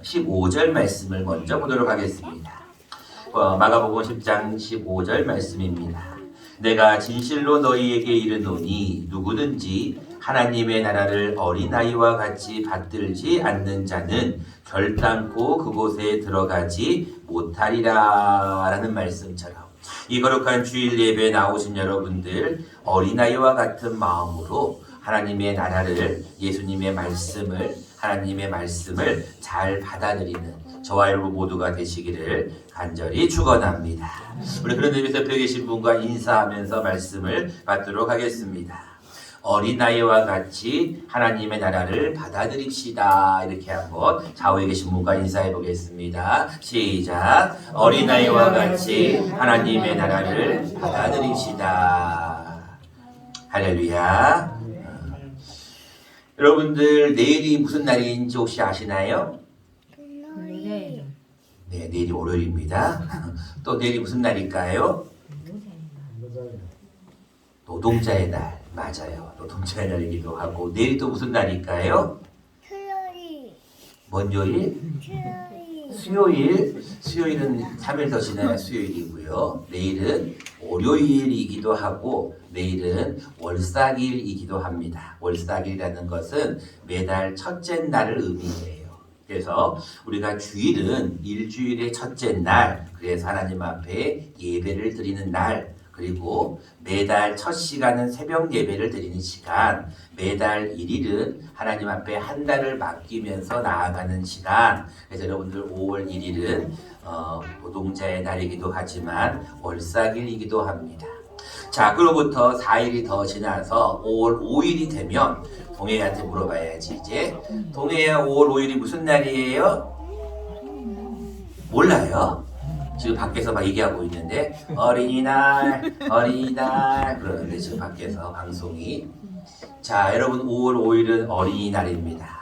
15절 말씀을 먼저 보도록 하겠습니다. 마가복음 10장 15절 말씀입니다. 내가 진실로 너희에게 이르노니 누구든지 하나님의 나라를 어린아이와 같이 받들지 않는 자는 결단코 그곳에 들어가지 못하리라 라는 말씀처럼 이 거룩한 주일 예배에 나오신 여러분들 어린아이와 같은 마음으로 하나님의 나라를 예수님의 말씀을 하나님의 말씀을 잘 받아들이는 저와 여러분 모두가 되시기를 간절히 축원합니다. 우리 그런 의미에서 옆에 계신 분과 인사하면서 말씀을 받도록 하겠습니다. 어린아이와 같이 하나님의 나라를 받아들입시다. 이렇게 한번 좌우에 계신 분과 인사해 보겠습니다. 시작. 어린아이와 같이 하나님의 나라를 받아들입시다. 할렐루야. 여러분들 내일이 무슨 날인지 혹시 아시나요? 네, 내일이 월요일입니다. 또 내일이 무슨 날일까요? 노동자의 날. 맞아요. 노동자의 날이기도 하고 내일이 또 무슨 날일까요? 수요일. 뭔 요일? 수요일. 수요일은 3일 더 지나야 수요일이고요. 내일은 월요일이기도 하고 내일은 월삭일이기도 합니다. 월삭일이라는 것은 매달 첫째 날을 의미해요. 그래서 우리가 주일은 일주일의 첫째 날, 그래서 하나님 앞에 예배를 드리는 날, 그리고 매달 첫 시간은 새벽 예배를 드리는 시간, 매달 1일은 하나님 앞에 한 달을 맡기면서 나아가는 시간. 그래서 여러분들 5월 1일은 노동자의 날이기도 하지만 월삭일이기도 합니다. 자, 그로부터 4일이 더 지나서 5월 5일이 되면 동해한테 물어봐야지 이제. 동해야 5월 5일이 무슨 날이에요? 몰라요? 지금 밖에서 막 얘기하고 있는데 어린이날 그러는데 지금 밖에서 방송이. 자, 여러분 5월 5일은 어린이날입니다.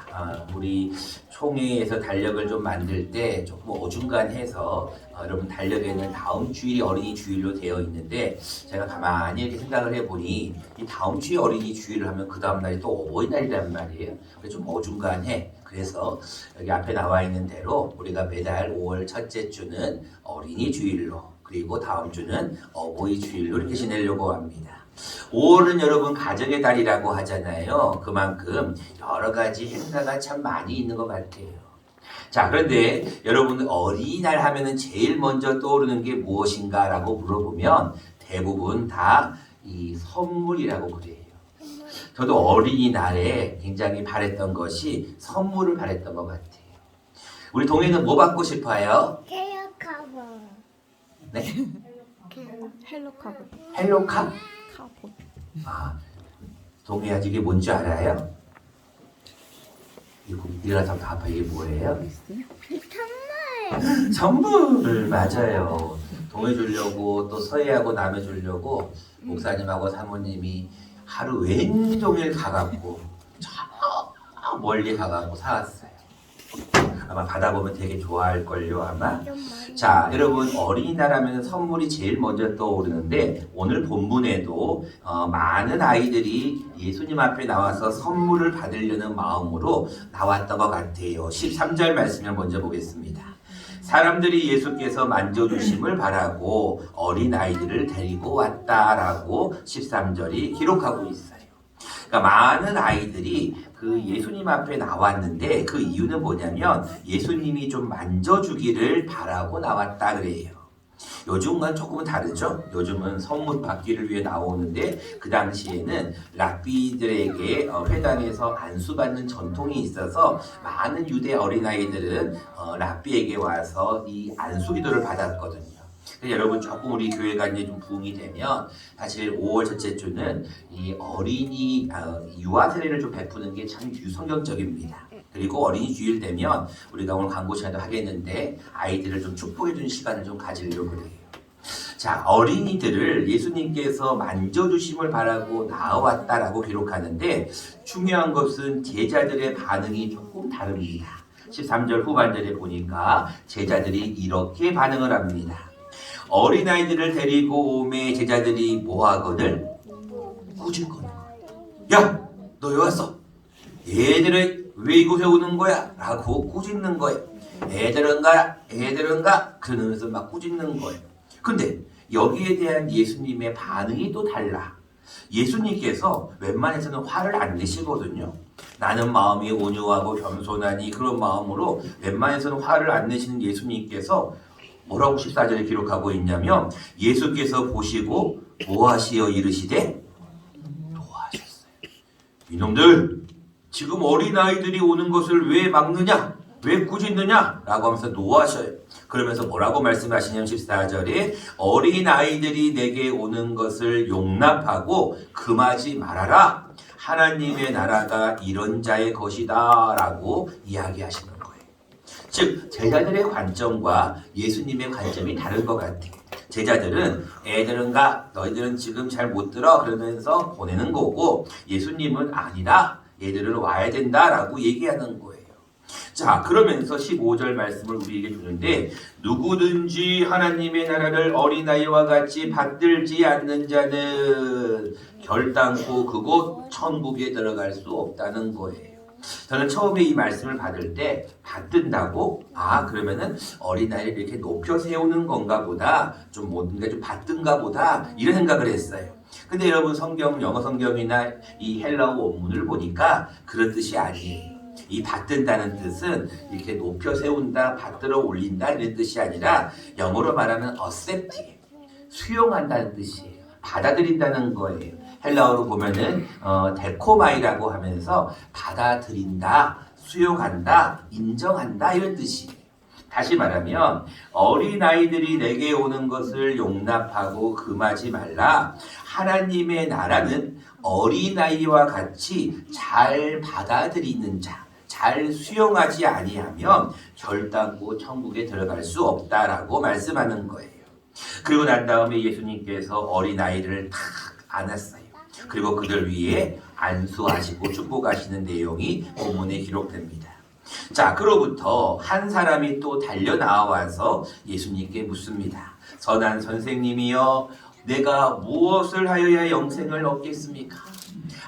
우리 총회에서 달력을 좀 만들 때 조금 어중간해서 여러분 달력에는 다음 주일이 어린이 주일로 되어 있는데 제가 가만히 이렇게 생각을 해보니 이 다음 주에 어린이 주일을 하면 그 다음 날이 또 어버이날이란 말이에요. 그래서 좀 어중간해. 그래서 여기 앞에 나와 있는 대로 우리가 매달 5월 첫째 주는 어린이 주일로, 그리고 다음 주는 어버이 주일로 이렇게 지내려고 합니다. 5월은 여러분 가정의 달이라고 하잖아요. 그만큼 여러 가지 행사가 참 많이 있는 것 같아요. 자, 그런데 여러분 어린이날 하면은 제일 먼저 떠오르는 게 무엇인가 라고 물어보면 대부분 다 이 선물이라고 그래요. 저도 어린이날에 굉장히 바랬던 것이 선물을 바랬던 것 같아요. 우리 동해는 뭐 받고 싶어요? 케어커버. 네? 헬로카보. 헬로카? 카보. 동해야 이게 뭔지 알아요? 이거 일어나서 아빠 이게 뭐예요? 선물. 선물 맞아요. 동해 주려고 또 서해하고 남해 주려고 목사님하고 사모님이 하루 왼종일 가갖고 저 멀리 가갖고 사왔어요. 아마 받아보면 되게 좋아할걸요 아마. 자, 여러분 어린이날 하면 선물이 제일 먼저 떠오르는데 오늘 본문에도 많은 아이들이 예수님 앞에 나와서 선물을 받으려는 마음으로 나왔던 것 같아요. 13절 말씀을 먼저 보겠습니다. 사람들이 예수께서 만져주심을 바라고 어린아이들을 데리고 왔다라고 13절이 기록하고 있어요. 그러니까 많은 아이들이 그 예수님 앞에 나왔는데 그 이유는 뭐냐면 예수님이 좀 만져주기를 바라고 나왔다 그래요. 요즘과는 조금은 다르죠. 요즘은 선물 받기를 위해 나오는데 그 당시에는 랍비들에게 회당에서 안수받는 전통이 있어서 많은 유대 어린아이들은 랍비에게 와서 이 안수기도를 받았거든요. 여러분 조금 우리 교회가 이제 좀 부흥이 되면 사실 5월 첫째 주는 이 어린이 유아 세례를 좀 베푸는 게 참 성경적입니다. 그리고 어린이 주일 되면 우리가 오늘 광고 시간도 하겠는데 아이들을 좀 축복해 주는 시간을 좀 가지려고 그래요. 자, 어린이들을 예수님께서 만져주심을 바라고 나왔다라고 기록하는데 중요한 것은 제자들의 반응이 조금 다릅니다. 13절 후반절에 보니까 제자들이 이렇게 반응을 합니다. 어린아이들을 데리고 오매 제자들이 뭐하거늘? 꾸짖거늘. 야! 너 왜 왔어? 얘들을 왜 이곳에 오는 거야? 라고 꾸짖는 거예요. 애들은 가 그러면서 막 꾸짖는 거예요. 근데 여기에 대한 예수님의 반응이 또 달라. 예수님께서 웬만해서는 화를 안 내시거든요. 나는 마음이 온유하고 겸손하니 그런 마음으로 웬만해서는 화를 안 내시는 예수님께서 뭐라고 14절에 기록하고 있냐면 예수께서 보시고 뭐하시어 이르시되 노하셨어요. 이놈들 지금 어린아이들이 오는 것을 왜 막느냐? 왜 꾸짖느냐? 라고 하면서 노하셔요. 그러면서 뭐라고 말씀하시냐면 14절에 어린아이들이 내게 오는 것을 용납하고 금하지 말아라. 하나님의 나라가 이런 자의 것이다 라고 이야기하시는 거예요. 즉 제자들의 관점과 예수님의 관점이 다른 것 같아요. 제자들은 애들은 가 너희들은 지금 잘 못 들어 그러면서 보내는 거고 예수님은 아니다. 얘들은 와야 된다 라고 얘기하는 거예요. 자 그러면서 15절 말씀을 우리에게 주는데 누구든지 하나님의 나라를 어린아이와 같이 받들지 않는 자는 결단코 그곳 천국에 들어갈 수 없다는 거예요. 저는 처음에 이 말씀을 받을 때 받든다고 그러면은 어린아이를 이렇게 높여 세우는 건가 보다 좀 뭔가 좀 받든가 보다 이런 생각을 했어요. 근데 여러분 영어 성경이나 이 헬라어 원문을 보니까 그런 뜻이 아니에요. 이 받든다는 뜻은 이렇게 높여 세운다, 받들어 올린다 이런 뜻이 아니라 영어로 말하면 accept, 수용한다는 뜻이에요. 받아들인다는 거예요. 헬라어로 보면은 데코마이라고 하면서 받아들인다, 수용한다, 인정한다 이런 뜻이에요. 다시 말하면 어린아이들이 내게 오는 것을 용납하고 금하지 말라. 하나님의 나라는 어린아이와 같이 잘 받아들이는 자, 잘 수용하지 아니하면 결단코 천국에 들어갈 수 없다라고 말씀하는 거예요. 그리고 난 다음에 예수님께서 어린아이를 탁 안았어요. 그리고 그들 위에 안수하시고 축복하시는 내용이 본문에 기록됩니다. 자, 그로부터 한 사람이 또 달려 나와서 예수님께 묻습니다. 선한 선생님이여, 내가 무엇을 하여야 영생을 얻겠습니까?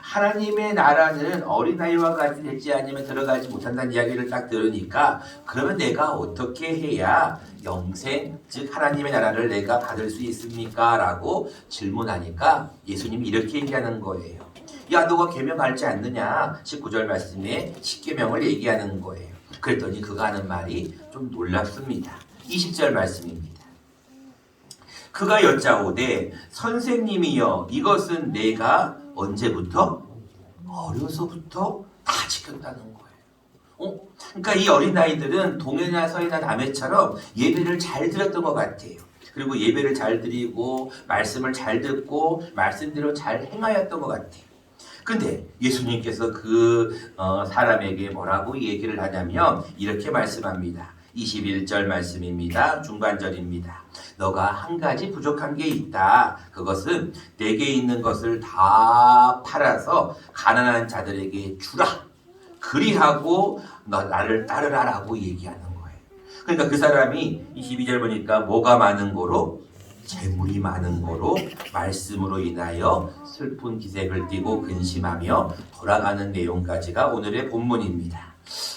하나님의 나라는 어린아이와 같이 되지 않으면 들어가지 못한다는 이야기를 딱 들으니까 그러면 내가 어떻게 해야 영생, 즉 하나님의 나라를 내가 받을 수 있습니까? 라고 질문하니까 예수님이 이렇게 얘기하는 거예요. 야, 너가 계명 알지 않느냐? 19절 말씀에 10계명을 얘기하는 거예요. 그랬더니 그가 하는 말이 좀 놀랍습니다. 20절 말씀입니다. 그가 여짜오되 선생님이여, 이것은 내가 언제부터? 어려서부터 다 지켰다는 거예요. 그러니까 이 어린아이들은 동해나 서해나 남해처럼 예배를 잘 드렸던 것 같아요. 그리고 예배를 잘 드리고 말씀을 잘 듣고 말씀대로 잘 행하였던 것 같아요. 근데 예수님께서 그 사람에게 뭐라고 얘기를 하냐면 이렇게 말씀합니다. 21절 말씀입니다. 중간절입니다. 너가 한 가지 부족한 게 있다. 그것은 내게 있는 것을 다 팔아서 가난한 자들에게 주라. 그리하고 너 나를 따르라 라고 얘기하는 거예요. 그러니까 그 사람이 22절 보니까 뭐가 많은 거로? 재물이 많은 거로 말씀으로 인하여 슬픈 기색을 띠고 근심하며 돌아가는 내용까지가 오늘의 본문입니다.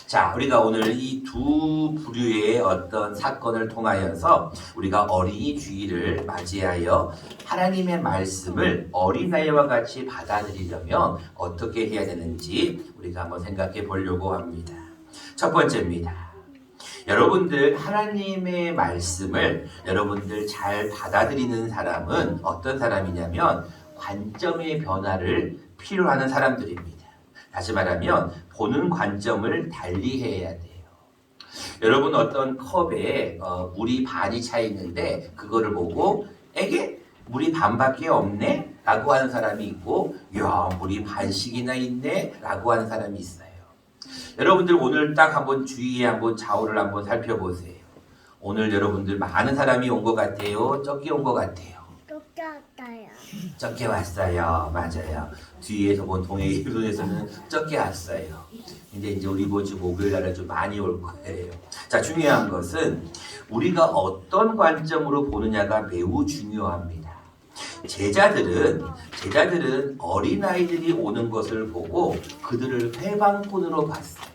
자, 우리가 오늘 이 두 부류의 어떤 사건을 통하여서 우리가 어린이 주일을 맞이하여 하나님의 말씀을 어린아이와 같이 받아들이려면 어떻게 해야 되는지 우리가 한번 생각해 보려고 합니다. 첫 번째입니다. 여러분들 하나님의 말씀을 여러분들 잘 받아들이는 사람은 어떤 사람이냐면 관점의 변화를 필요하는 사람들입니다. 다시 말하면 보는 관점을 달리해야 돼요. 여러분 어떤 컵에 물이 반이 차 있는데 그거를 보고 에게 물이 반밖에 없네? 라고 하는 사람이 있고 야 물이 반씩이나 있네? 라고 하는 사람이 있어요. 여러분들 오늘 딱 한번 주위에 한번 좌우를 한번 살펴보세요. 오늘 여러분들 많은 사람이 온 것 같아요? 적게 온 것 같아요? 똑같아요. 적게 왔어요. 맞아요. 뒤에서 본 동해에서는 적게 왔어요. 근데 이제 우리 모주 목요일 날은 좀 많이 올 거예요. 자, 중요한 것은 우리가 어떤 관점으로 보느냐가 매우 중요합니다. 제자들은 어린아이들이 오는 것을 보고 그들을 회방꾼으로 봤어요.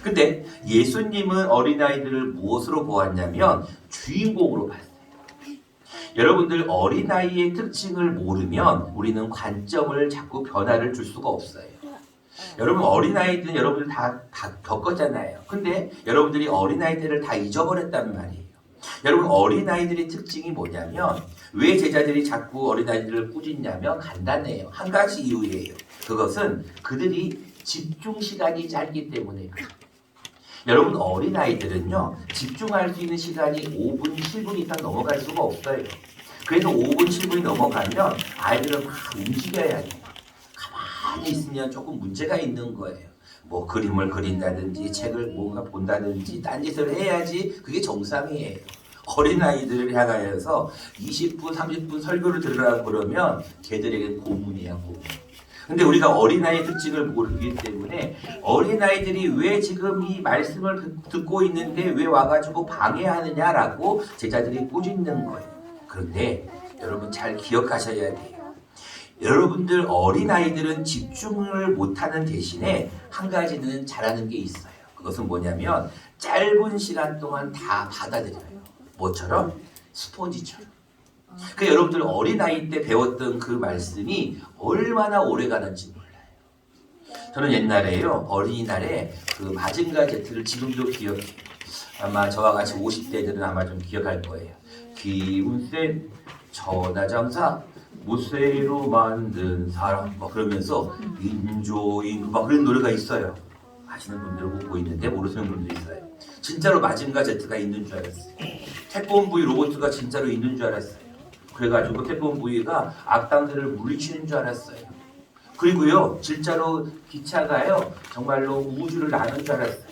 근데 예수님은 어린아이들을 무엇으로 보았냐면 주인공으로 봤어요. 여러분들 어린아이의 특징을 모르면 우리는 관점을 자꾸 변화를 줄 수가 없어요. 여러분 어린아이들은 여러분들 다 겪었잖아요. 근데 여러분들이 어린아이 때를 다 잊어버렸단 말이에요. 여러분 어린아이들의 특징이 뭐냐면 왜 제자들이 자꾸 어린아이들을 꾸짖냐면 간단해요. 한 가지 이유예요. 그것은 그들이 집중 시간이 짧기 때문에 그래요. 여러분 어린아이들은요 집중할 수 있는 시간이 5분, 7분 이상 넘어갈 수가 없어요. 그래서 5분, 7분이 넘어가면 아이들은 막 움직여야 돼요. 가만히 있으면 조금 문제가 있는 거예요. 뭐 그림을 그린다든지 책을 뭔가 본다든지 딴짓을 해야지 그게 정상이에요. 어린아이들을 향하여서 20분, 30분 설교를 들으라고 그러면 걔들에게 고문이야, 고문. 근데 우리가 어린아이의 특징을 모르기 때문에 어린아이들이 왜 지금 이 말씀을 듣고 있는데 왜 와가지고 방해하느냐라고 제자들이 꾸짖는 거예요. 그런데 여러분 잘 기억하셔야 돼요. 여러분들 어린아이들은 집중을 못하는 대신에 한 가지는 잘하는 게 있어요. 그것은 뭐냐면 짧은 시간 동안 다 받아들여요. 뭐처럼? 스폰지처럼. 그 여러분들 어린아이 때 배웠던 그 말씀이 얼마나 오래 가는지 몰라요. 저는 옛날에요 어린이날에 그 마징가 제트를 지금도 기억해요. 아마 저와 같이 50대들은 아마 좀 기억할 거예요. 기운 센 천하장사 무쇠로 만든 사람 막 그러면서 인조인 막 그런 노래가 있어요. 아시는 분들은 웃고 있는데 모르시는 분들이 있어요. 진짜로 마징가 제트가 있는 줄 알았어요. 태권브이 로봇가 진짜로 있는 줄 알았어요. 그래가지고 태권브이가 악당들을 물리치는 줄 알았어요. 그리고요 진짜로 기차가요 정말로 우주를 나눈 줄 알았어요.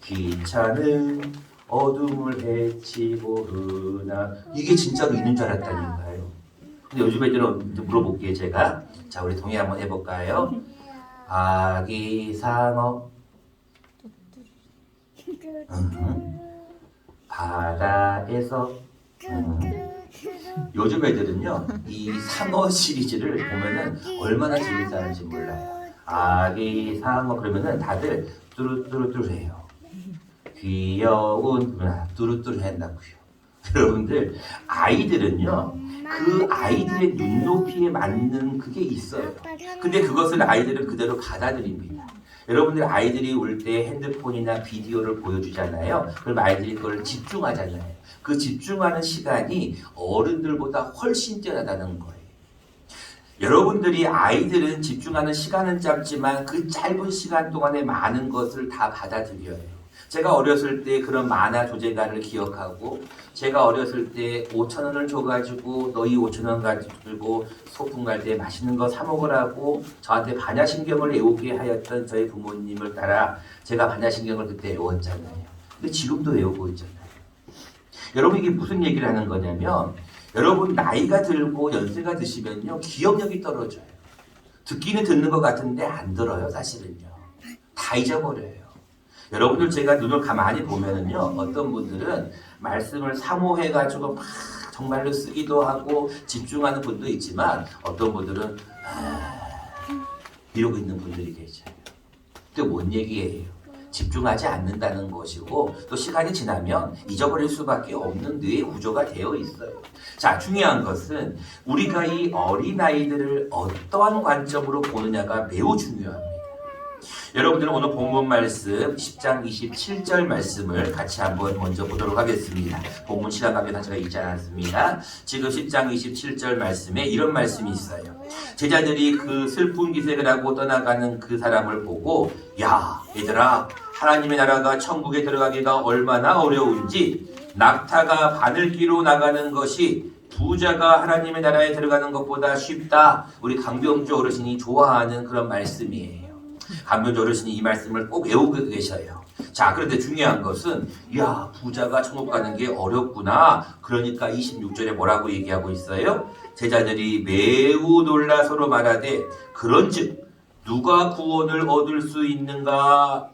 기차는 어둠을 헤치고 흐나 이게 진짜로 있는 줄 알았다니까요. 근데 요즘 애들은 물어볼게요 제가. 자 우리 동의 한번 해볼까요? 아기상어 바다에서 요즘 애들은요 이 상어 시리즈를 보면은 얼마나 재밌어하는지 몰라요. 아기상어 그러면은 다들 뚜루뚜루뚜루해요. 귀여운 뚜루뚜루 한다고요. 여러분들 아이들은요 그 아이들의 눈높이에 맞는 그게 있어요. 근데 그것을 아이들은 그대로 받아들입니다. 여러분들 아이들이 올 때 핸드폰이나 비디오를 보여주잖아요. 그럼 아이들이 그걸 집중하잖아요. 그 집중하는 시간이 어른들보다 훨씬 뛰어나다는 거예요. 여러분들이 아이들은 집중하는 시간은 짧지만 그 짧은 시간 동안에 많은 것을 다 받아들여요. 제가 어렸을 때 그런 만화 조제가를 기억하고 제가 어렸을 때 5,000원을 줘가지고 너희 5,000원 가지고 소풍 갈 때 맛있는 거 사 먹으라고 저한테 반야신경을 외우게 하였던 저희 부모님을 따라 제가 반야신경을 그때 외웠잖아요. 근데 지금도 외우고 있잖아요. 여러분 이게 무슨 얘기를 하는 거냐면 여러분 나이가 들고 연세가 드시면요 기억력이 떨어져요. 듣기는 듣는 것 같은데 안 들어요 사실은요. 다 잊어버려요. 여러분들 제가 눈을 가만히 보면은요 어떤 분들은 말씀을 사모해가지고 막 정말로 쓰기도 하고 집중하는 분도 있지만 어떤 분들은 이러고 있는 분들이 계셔요. 근데 뭔 얘기예요? 집중하지 않는다는 것이고 또 시간이 지나면 잊어버릴 수밖에 없는 뇌의 구조가 되어 있어요. 자 중요한 것은 우리가 이 어린아이들을 어떠한 관점으로 보느냐가 매우 중요합니다. 여러분들은 오늘 본문 말씀 10장 27절 말씀을 같이 한번 먼저 보도록 하겠습니다. 본문 시간 관계상 제가 읽지 않았습니다. 지금 10장 27절 말씀에 이런 말씀이 있어요. 제자들이 그 슬픈 기색을 하고 떠나가는 그 사람을 보고 야 얘들아 하나님의 나라가 천국에 들어가기가 얼마나 어려운지 낙타가 바늘기로 나가는 것이 부자가 하나님의 나라에 들어가는 것보다 쉽다. 우리 강병주 어르신이 좋아하는 그런 말씀이에요. 강병주 어르신이 이 말씀을 꼭 외우고 계셔요. 자, 그런데 중요한 것은 야 부자가 천국 가는 게 어렵구나. 그러니까 26절에 뭐라고 얘기하고 있어요? 제자들이 매우 놀라 서로 말하되 그런즉 누가 구원을 얻을 수 있는가?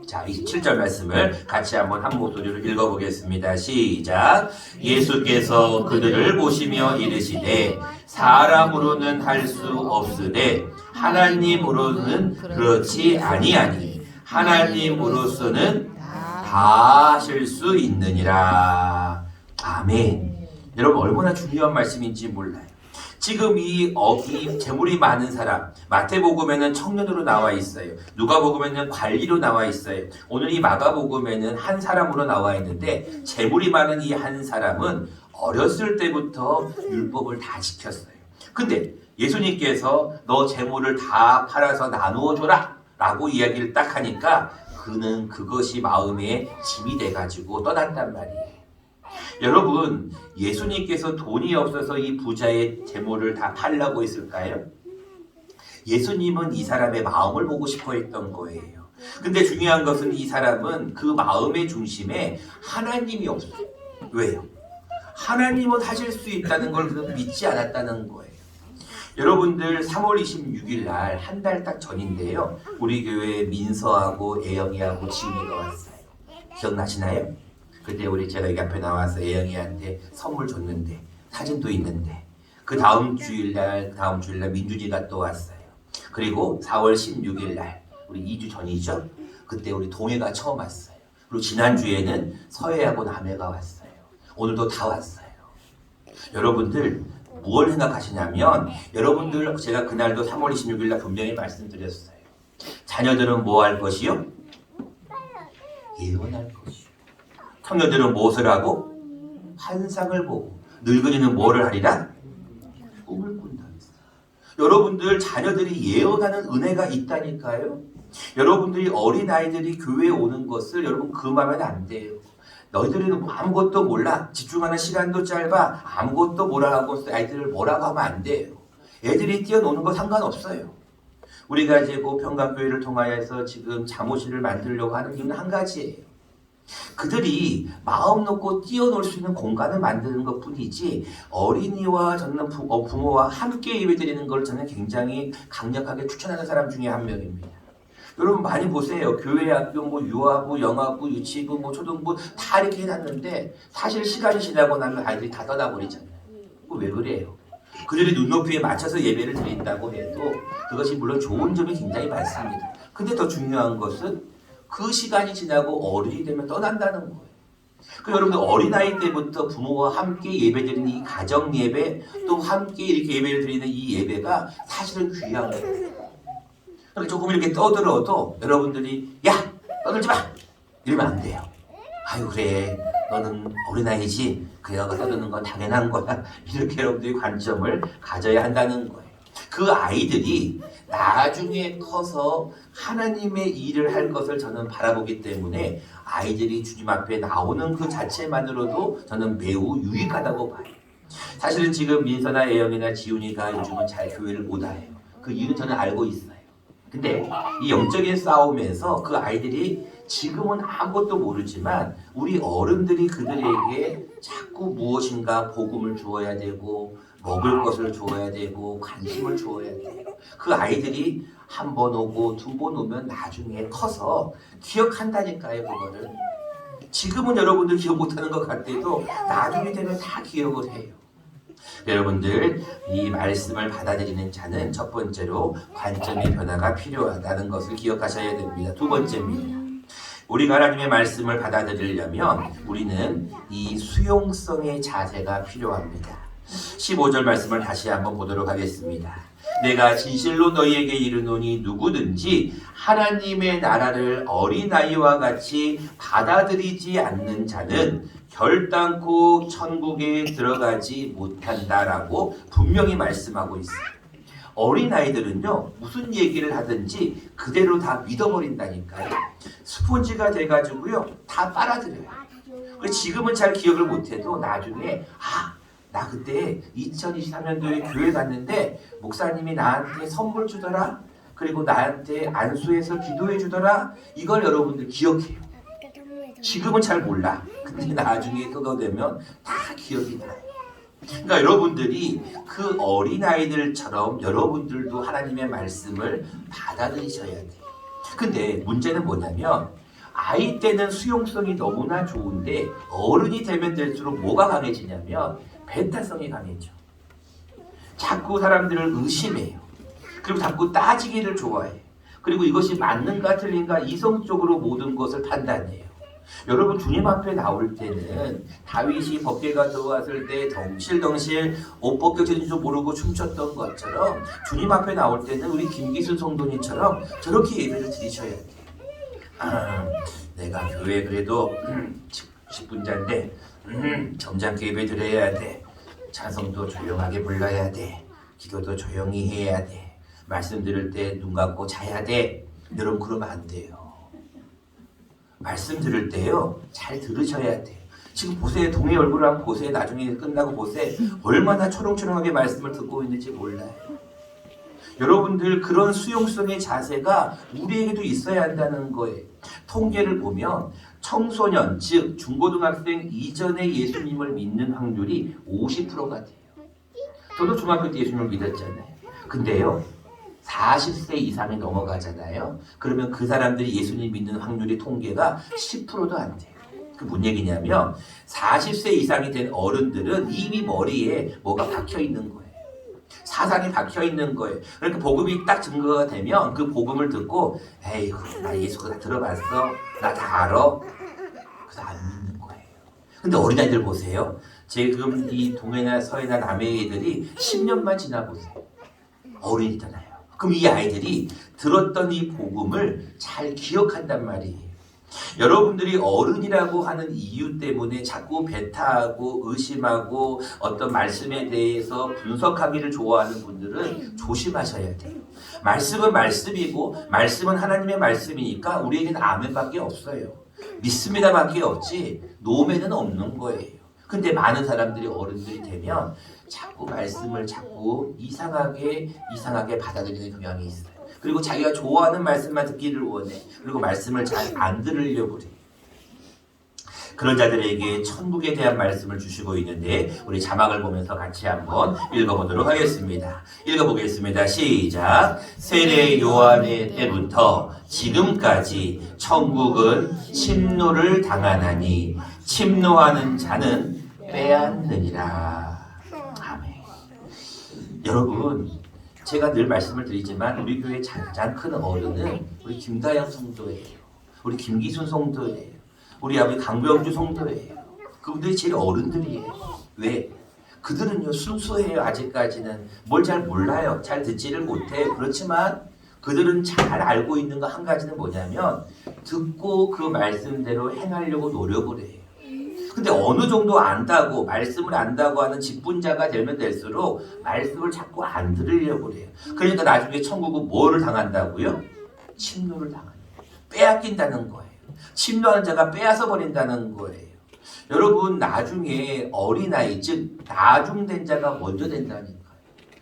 자, 27절 말씀을 같이 한번 한 목소리로 읽어보겠습니다. 시작. 예수께서 그들을 보시며 이르시되 사람으로는 할 수 없으되 하나님으로는 그렇지 아니하니 하나님으로서는 다 하실 수 있느니라. 아멘. 여러분 얼마나 중요한 말씀인지 몰라요. 지금 이 재물이 많은 사람, 마태복음에는 청년으로 나와 있어요. 누가복음에는 관리로 나와 있어요. 오늘 이 마가복음에는 한 사람으로 나와 있는데 재물이 많은 이 한 사람은 어렸을 때부터 율법을 다 지켰어요. 근데 예수님께서 너 재물을 다 팔아서 나누어 줘라 라고 이야기를 딱 하니까 그는 그것이 마음에 짐이 돼가지고 떠났단 말이에요. 여러분, 예수님께서 돈이 없어서 이 부자의 재물을 다 팔라고 했을까요? 예수님은 이 사람의 마음을 보고 싶어 했던 거예요. 근데 중요한 것은 이 사람은 그 마음의 중심에 하나님이 없어요. 왜요? 하나님은 하실 수 있다는 걸 그는 믿지 않았다는 거예요. 여러분들 3월 26일 날 한 달 딱 전인데요. 우리 교회에 민서하고 애영이하고 지훈이가 왔어요. 기억나시나요? 그때 제가 여기 앞에 나와서 애영이한테 선물 줬는데 사진도 있는데 그 다음 주일날 민준이가 또 왔어요. 그리고 4월 16일 날 우리 2주 전이죠. 그때 우리 동해가 처음 왔어요. 그리고 지난주에는 서해하고 남해가 왔어요. 오늘도 다 왔어요. 여러분들 무엇을 생각하시냐면 여러분들 제가 그날도 3월 26일 날 분명히 말씀드렸어요. 자녀들은 뭐 할 것이요? 예언할 것이요. 청년들은 무엇을 하고? 환상을 보고. 늙은이는 뭐를 하리라? 꿈을 꾼다. 여러분들 자녀들이 예언하는 은혜가 있다니까요. 여러분들이 어린아이들이 교회에 오는 것을 여러분 금하면 안 돼요. 너희들은 아무것도 몰라. 집중하는 시간도 짧아. 아무것도 몰라하고 아이들을 뭐라고 하면 안 돼요. 애들이 뛰어노는 거 상관없어요. 우리가 이제 평강교회를 통하여서 지금 잠옷실을 만들려고 하는 이유는 한 가지예요. 그들이 마음 놓고 뛰어놀 수 있는 공간을 만드는 것 뿐이지 어린이와 저는 부모와 함께 예배드리는 걸 저는 굉장히 강력하게 추천하는 사람 중에 한 명입니다. 여러분 많이 보세요. 교회 학교 유아부, 영아부, 유치부, 초등부 다 이렇게 해놨는데 사실 시간이 지나고 나면 아이들이 다 떠나버리잖아요. 왜 그래요? 그들이 눈높이에 맞춰서 예배를 드린다고 해도 그것이 물론 좋은 점이 굉장히 많습니다. 근데 더 중요한 것은 그 시간이 지나고 어른이 되면 떠난다는 거예요. 그 여러분들 어린아이 때부터 부모와 함께 예배드리는 이 가정 예배 또 함께 이렇게 예배를 드리는 이 예배가 사실은 귀한 거예요. 그러니까 조금 이렇게 떠들어도 여러분들이 야 떠들지 마 이러면 안 돼요. 아유 그래 너는 어린아이지 그래가 떠드는 건 당연한 거야. 이렇게 여러분들이 관점을 가져야 한다는 거예요. 그 아이들이 나중에 커서 하나님의 일을 할 것을 저는 바라보기 때문에 아이들이 주님 앞에 나오는 그 자체만으로도 저는 매우 유익하다고 봐요. 사실은 지금 민서나 애영이나 지훈이가 요즘은 잘 교회를 못 와요. 그 이유는 저는 알고 있어요. 근데 이 영적인 싸움에서 그 아이들이 지금은 아무것도 모르지만 우리 어른들이 그들에게 자꾸 무엇인가 복음을 주어야 되고 먹을 것을 주어야 되고 관심을 주어야 돼요. 그 아이들이 한 번 오고 두 번 오면 나중에 커서 기억한다니까요. 그거를. 지금은 여러분들 기억 못하는 것 같아도 나중에 되면 다 기억을 해요. 여러분들 이 말씀을 받아들이는 자는 첫 번째로 관점의 변화가 필요하다는 것을 기억하셔야 됩니다. 두 번째입니다. 우리가 하나님의 말씀을 받아들이려면 우리는 이 수용성의 자세가 필요합니다. 15절 말씀을 다시 한번 보도록 하겠습니다. 내가 진실로 너희에게 이르노니 누구든지 하나님의 나라를 어린아이와 같이 받아들이지 않는 자는 결단코 천국에 들어가지 못한다라고 분명히 말씀하고 있어요. 어린아이들은요 무슨 얘기를 하든지 그대로 다 믿어버린다니까요. 스폰지가 돼가지고요 다 빨아들여요. 지금은 잘 기억을 못해도 나중에 나 그때 2023년도에 교회 갔는데 목사님이 나한테 선물 주더라. 그리고 나한테 안수해서 기도해 주더라. 이걸 여러분들 기억해요. 지금은 잘 몰라. 근데 나중에 그거 되면 다 기억이 나요. 그러니까 여러분들이 그 어린아이들처럼 여러분들도 하나님의 말씀을 받아들이셔야 돼요. 근데 문제는 뭐냐면 아이 때는 수용성이 너무나 좋은데 어른이 되면 될수록 뭐가 강해지냐면 벤타성이 강해져. 자꾸 사람들을 의심해요. 그리고 자꾸 따지기를 좋아해요. 그리고 이것이 맞는가 틀린가 이성적으로 모든 것을 판단해요. 여러분 주님 앞에 나올 때는 다윗이 법궤가 들어왔을 때 덩실덩실 옷 벗겨지는 줄 모르고 춤췄던 것처럼 주님 앞에 나올 때는 우리 김기순 성도님처럼 저렇게 예배를 드리셔야 돼요. 내가 교회 그래도 10분자인데 점잖게 예배 드려야 돼. 찬송도 조용하게 불러야 돼. 기도도 조용히 해야 돼. 말씀 들을 때 눈 감고 자야 돼. 여러분 그러면 안 돼요. 말씀 들을 때요 잘 들으셔야 돼요. 지금 보세요. 동의 얼굴을 한번 보세요. 나중에 끝나고 보세요. 얼마나 초롱초롱하게 말씀을 듣고 있는지 몰라요. 여러분들 그런 수용성의 자세가 우리에게도 있어야 한다는 거예요. 통계를 보면 청소년 즉 중고등학생 이전에 예수님을 믿는 확률이 50%가 돼요. 저도 중학교 때 예수님을 믿었잖아요. 근데요 40세 이상이 넘어가잖아요. 그러면 그 사람들이 예수님 믿는 확률의 통계가 10%도 안 돼요. 그 뭔 얘기냐면 40세 이상이 된 어른들은 이미 머리에 뭐가 박혀 있는 거예요. 사상이 박혀 있는 거예요. 그러니까 복음이 딱 증거가 되면 그 복음을 듣고 에이 나 예수 다 들어봤어. 나 다 알아. 그래서 안 믿는 거예요. 근데 어린아이들 보세요. 지금 이 동해나 서해나 남해 애들이 10년만 지나 보세요. 어린이잖아요. 그럼 이 아이들이 들었던 이 복음을 잘 기억한단 말이에요. 여러분들이 어른이라고 하는 이유 때문에 자꾸 배타하고 의심하고 어떤 말씀에 대해서 분석하기를 좋아하는 분들은 조심하셔야 돼요. 말씀은 말씀이고 말씀은 하나님의 말씀이니까 우리에게는 아멘밖에 없어요. 믿습니다밖에 없지 노멘은 없는 거예요. 근데 많은 사람들이 어른들이 되면 자꾸 말씀을 자꾸 이상하게 받아들이는 경향이 있어요. 그리고 자기가 좋아하는 말씀만 듣기를 원해. 그리고 말씀을 잘 안 들으려고 그래. 그런 자들에게 천국에 대한 말씀을 주시고 있는데 우리 자막을 보면서 같이 한번 읽어보도록 하겠습니다. 읽어보겠습니다. 시작. 세례 요한의 때부터 지금까지 천국은 침노를 당하나니 침노하는 자는 빼앗느니라. 아멘. 여러분 제가 늘 말씀을 드리지만 우리 교회 가장 큰 어른은 우리 김다영 성도예요. 우리 김기순 성도예요. 우리 아버지 강병주 성도예요. 그분들이 제일 어른들이에요. 왜? 그들은요 순수해요. 아직까지는 뭘 잘 몰라요. 잘 듣지를 못해요. 그렇지만 그들은 잘 알고 있는 거 한 가지는 뭐냐면 듣고 그 말씀대로 행하려고 노력을 해요. 근데 어느 정도 안다고 말씀을 안다고 하는 직분자가 되면 될수록 말씀을 자꾸 안 들으려고 그래요. 그러니까 나중에 천국은 뭐를 당한다고요? 침노를 당한다. 빼앗긴다는 거예요. 침노하는 자가 빼앗아 버린다는 거예요. 여러분 나중에 어린아이 즉 나중된 자가 먼저 된다니까요.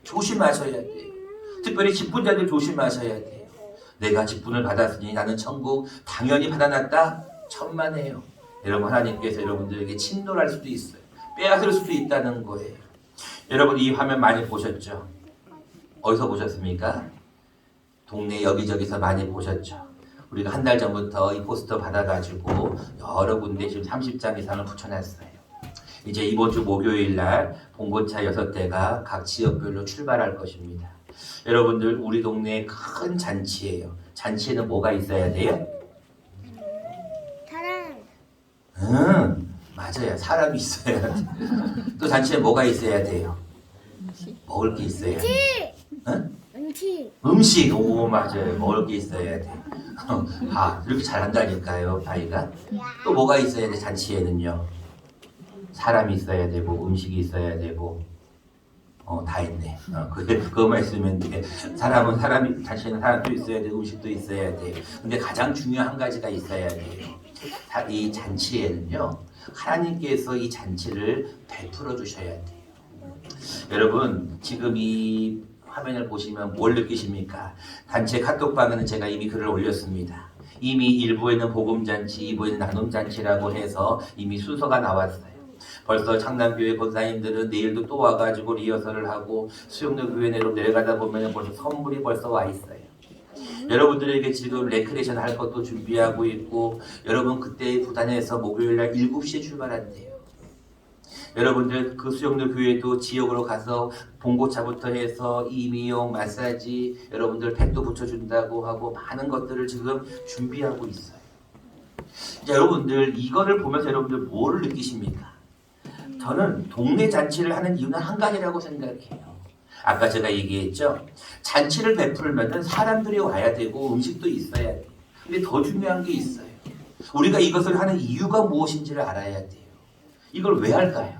조심하셔야 돼요. 특별히 직분자들 조심하셔야 돼요. 내가 직분을 받았으니 나는 천국 당연히 받아놨다? 천만에요. 여러분 하나님께서 여러분들에게 침노할 수도 있어요. 빼앗을 수도 있다는 거예요. 여러분 이 화면 많이 보셨죠? 어디서 보셨습니까? 동네 여기저기서 많이 보셨죠? 우리가 한 달 전부터 이 포스터 받아가지고 여러 군데 지금 30장 이상을 붙여놨어요. 이제 이번 주 목요일 날 봉고차 6대가 각 지역별로 출발할 것입니다. 여러분들 우리 동네 큰 잔치예요. 잔치에는 뭐가 있어야 돼요? 맞아요. 사람이 있어야 돼. 또 잔치에 뭐가 있어야 돼요? 먹을 게 있어야 돼. 음식. 오 맞아요. 먹을 게 있어야 돼. 아 이렇게 잘한다니까요. 아이가. 또 뭐가 있어야 돼? 잔치에는요. 사람이 있어야 되고 음식이 있어야 되고 다 있네. 그거만 있으면 돼. 사람이 잔치에는 사람도 있어야 되고 음식도 있어야 돼. 근데 가장 중요한 한 가지가 있어야 돼요. 이 잔치에는요 하나님께서 이 잔치를 베풀어 주셔야 돼요. 여러분 지금 이 화면을 보시면 뭘 느끼십니까? 단체 카톡방에는 제가 이미 글을 올렸습니다. 이미 1부에는 복음잔치, 2부에는 나눔잔치라고 해서 이미 순서가 나왔어요. 벌써 창남교회 권사님들은 내일도 또 와가지고 리허설을 하고 수영로 교회내로 내려가다 보면 벌써 선물이 벌써 와 있어요. 여러분들에게 지금 레크레이션 할 것도 준비하고 있고 여러분 그때 부산에서 목요일날 7시에 출발한대요. 여러분들 그 수영로 교회도 지역으로 가서 봉고차부터 해서 이미용, 마사지, 여러분들 팩도 붙여준다고 하고 많은 것들을 지금 준비하고 있어요. 자, 여러분들 이거를 보면서 여러분들 뭐를 느끼십니까? 저는 동네 잔치를 하는 이유는 한 가지라고 생각해요. 아까 제가 얘기했죠. 잔치를 베풀면은 사람들이 와야 되고 음식도 있어야 돼요. 근데 더 중요한 게 있어요. 우리가 이것을 하는 이유가 무엇인지를 알아야 돼요. 이걸 왜 할까요?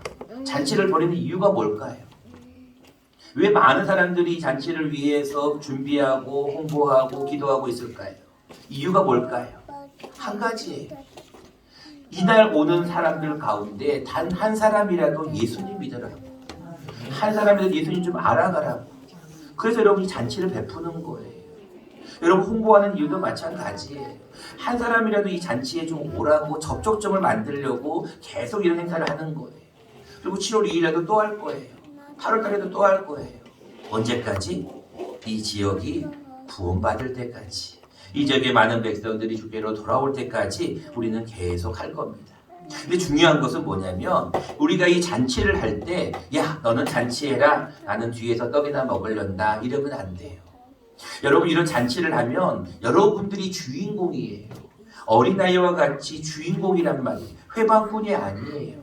잔치를 벌이는 이유가 뭘까요? 왜 많은 사람들이 잔치를 위해서 준비하고 홍보하고 기도하고 있을까요? 이유가 뭘까요? 한 가지예요. 이날 오는 사람들 가운데 단 한 사람이라도 예수님 믿으라고, 한 사람이라도 예수님 좀 알아가라고. 그래서 여러분이 잔치를 베푸는 거예요. 여러분 홍보하는 이유도 마찬가지예요. 한 사람이라도 이 잔치에 좀 오라고 접촉점을 만들려고 계속 이런 행사를 하는 거예요. 그리고 7월 2일에도 또 할 거예요. 8월 달에도 또 할 거예요. 언제까지? 이 지역이 구원받을 때까지, 이 지역의 많은 백성들이 주께로 돌아올 때까지 우리는 계속 할 겁니다. 근데 중요한 것은 뭐냐면 우리가 이 잔치를 할 때 야 너는 잔치해라, 나는 뒤에서 떡이나 먹으련다 이러면 안 돼요. 여러분 이런 잔치를 하면 여러분들이 주인공이에요. 어린아이와 같이 주인공이란 말이에요. 회방꾼이 아니에요.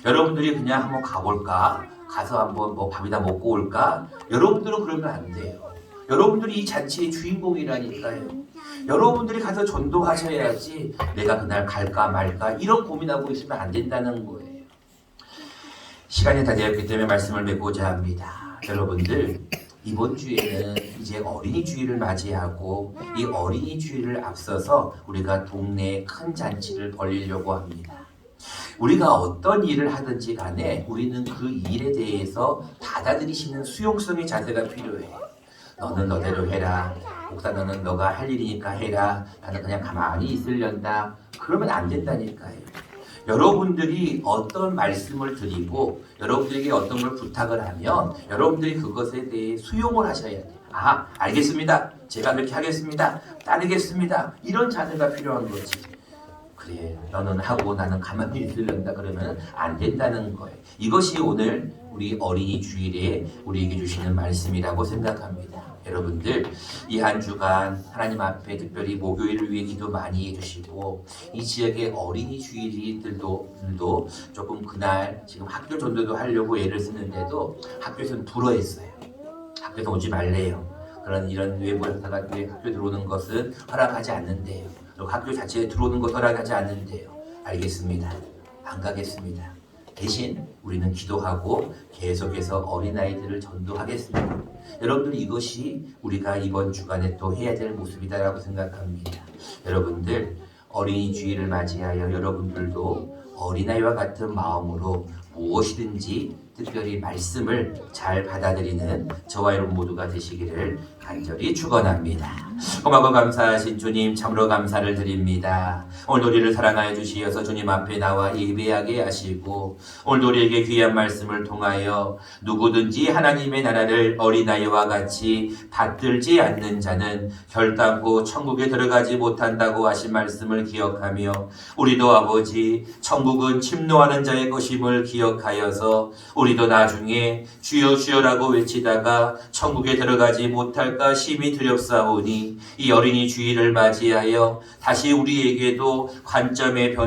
여러분들이 그냥 한번 가볼까? 가서 한번 뭐 밥이나 먹고 올까? 여러분들은 그러면 안 돼요. 여러분들이 이 잔치의 주인공이라니까요. 여러분들이 가서 전도하셔야지 내가 그날 갈까 말까 이런 고민하고 있으면 안 된다는 거예요. 시간이 다 되었기 때문에 말씀을 맺고자 합니다. 여러분들 이번 주에는 이제 어린이 주일을 맞이하고 이 어린이 주일을 앞서서 우리가 동네에 큰 잔치를 벌이려고 합니다. 우리가 어떤 일을 하든지 간에 우리는 그 일에 대해서 받아들이시는 수용성의 자세가 필요해요. 너는 너대로 해라. 목사 너는 너가 할 일이니까 해라. 나는 그냥 가만히 있으련다. 그러면 안 된다니까요. 여러분들이 어떤 말씀을 드리고 여러분들에게 어떤 걸 부탁을 하면 여러분들이 그것에 대해 수용을 하셔야 돼요. 아, 알겠습니다. 제가 그렇게 하겠습니다. 따르겠습니다. 이런 자세가 필요한 거지. 그래, 너는 하고 나는 가만히 있으련다 그러면 안 된다는 거예요. 이것이 오늘 우리 어린이 주일에 우리에게 주시는 말씀이라고 생각합니다. 여러분들 이 한 주간 하나님 앞에 특별히 목요일을 위해 기도 많이 해주시고 이 지역의 어린이 주일들도 조금 그날 지금 학교 전도도 하려고 애를 쓰는데도 학교에서는 불어했어요. 학교에서 오지 말래요. 그런 이런 외부 행사가 학교에 들어오는 것은 허락하지 않는데요. 그리고 학교 자체에 들어오는 것 허락하지 않는데요. 알겠습니다. 안 가겠습니다. 대신 우리는 기도하고 계속해서 어린아이들을 전도하겠습니다. 여러분들 이것이 우리가 이번 주간에 또 해야 될 모습이다라고 생각합니다. 여러분들 어린이 주일을 맞이하여 여러분들도 어린아이와 같은 마음으로 무엇이든지 특별히 말씀을 잘 받아들이는 저와 여러분 모두가 되시기를 간절히 축원합니다. 고맙고 감사하신 주님 참으로 감사를 드립니다. 오늘 우리를 사랑하여 주시어서 주님 앞에 나와 예배하게 하시고 오늘 우리에게 귀한 말씀을 통하여 누구든지 하나님의 나라를 어린아이와 같이 받들지 않는 자는 결단코 천국에 들어가지 못한다고 하신 말씀을 기억하며 우리도 아버지 천국은 침노하는 자의 것임을 기억하여서 우리도 나중에 주여 주여라고 외치다가 천국에 들어가지 못할까 심히 두렵사오니 이 어린이 주일을 맞이하여 다시 우리에게도 관점의 변